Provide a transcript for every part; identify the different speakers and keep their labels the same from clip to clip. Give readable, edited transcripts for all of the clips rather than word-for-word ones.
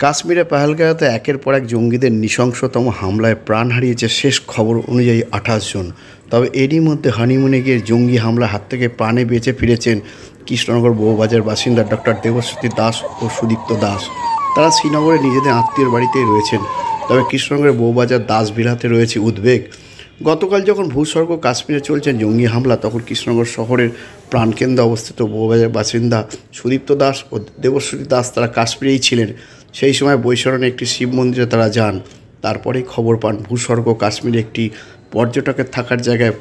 Speaker 1: কাশ্মীরে পাহেলগাঁওতে একের পর এক জঙ্গিদের নৃশংসতম হামলায় প্রাণ হারিয়েছে শেষ খবর অনুযায়ী ২৮ জন। তবে এরই মধ্যে হানিমুনে গিয়ে জঙ্গি হামলার হাত থেকে প্রাণে বেঁচে ফিরেছেন কৃষ্ণনগর বউবাজার বাসিন্দা ডক্টর দেবশ্রুতি দাস ও সুদীপ্ত দাস। তারা শ্রীনগরে নিজেদের আত্মীয়র বাড়িতেই রয়েছেন। তবে কৃষ্ণনগরের বউবাজার দাসবিলাতে রয়েছে উদ্বেগ। গতকাল যখন ভূস্বর্গ কাশ্মীরে চলছে জঙ্গি হামলা, তখন কৃষ্ণনগর শহরের প্রাণকেন্দ্রে অবস্থিত বউবাজার বাসিন্দা সুদীপ্ত দাস ও দেবশ্রুতি দাস তারা কাশ্মীরেই ছিলেন। সেই সময় বৈশরণে একটি শিব মন্দিরে তারা যান। তারপরেই খবর পান ভূস্বর্গ কাশ্মীরে একটি পর্যটকের থাকার জায়গায়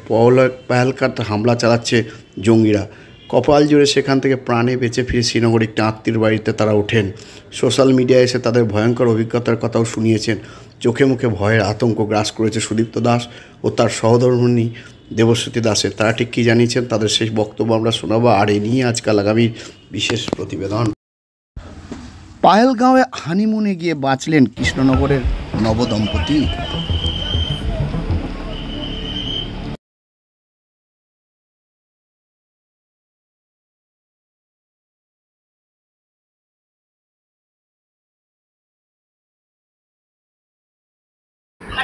Speaker 1: পাহেলগাঁওতে হামলা চালাচ্ছে জঙ্গিরা। কপাল জুড়ে সেখান থেকে প্রাণে বেঁচে ফিরে শ্রীনগর একটি আত্মীয়র বাড়িতে তারা ওঠেন। সোশ্যাল মিডিয়ায় এসে তাদের ভয়ঙ্কর অভিজ্ঞতার কথাও শুনিয়েছেন। চোখে মুখে ভয়ের আতঙ্ক গ্রাস করেছে সুদীপ্ত দাস ও তার সহধর্মিণী দেবশ্রুতি দাসের। তারা ঠিক কী জানিয়েছেন তাদের সেই বক্তব্য আমরা শোনাবো। আর এ নিয়ে আজকাল আগামীর বিশেষ প্রতিবেদন। পাহেলগাঁওয়ে হানিমুনে গিয়ে বাঁচলেন কৃষ্ণনগরের নবদম্পতি।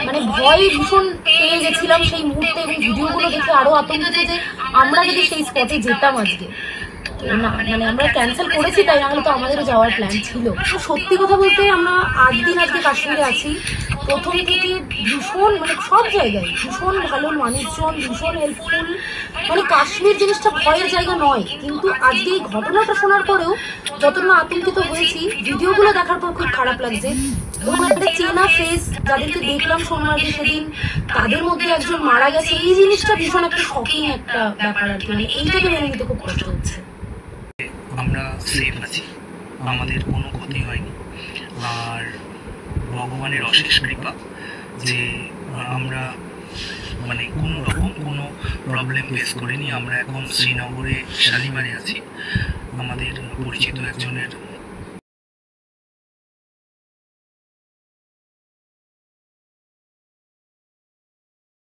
Speaker 2: মানে ভয় ভীষণ পেয়ে গেছিলাম সেই মুহূর্তে, এবং ভিডিওগুলো দেখে আরো আতঙ্কিত যে আমরা যদি সেই স্পটে যেতাম আজকে। না মানে আমরা ক্যান্সেল করেছি, তাই নাহলে তো আমাদেরও যাওয়ার প্ল্যান ছিল। সত্যি কথা বলতে আমরা ৮ দিন আজকে কাশ্মীরে আছি। প্রথম থেকে ভীষণ মানে সব জায়গায় ভীষণ ভালো মানুষজন, ভীষণ হেল্পফুল। মানে কাশ্মীর জিনিসটা ভয়ের জায়গা নয়, কিন্তু আজকে এই ঘটনাটা শোনার পরেও যত না আতঙ্কিত হয়েছি, ভিডিওগুলো দেখার পর খুব খারাপ লাগছে। এবং একটা চেনা ফেস যাদেরকে দেখলাম সোমবারে সেদিন, তাদের মধ্যে একজন মারা গেছে। এই জিনিসটা ভীষণ একটা শকিং একটা ব্যাপার আর কি। মানে এইটাকে মেনে নিতে খুব কষ্ট হচ্ছে।
Speaker 3: আমরা সেফ আছি, আমাদের কোনো ক্ষতি হয়নি, আর ভগবানের অশেষ কৃপা যে আমরা মানে কোনো রকম কোনো প্রবলেম ফেস করিনি। আমরা এখন শ্রীনগরে শালিমারে আছি। আমাদের পরিচিত একজনের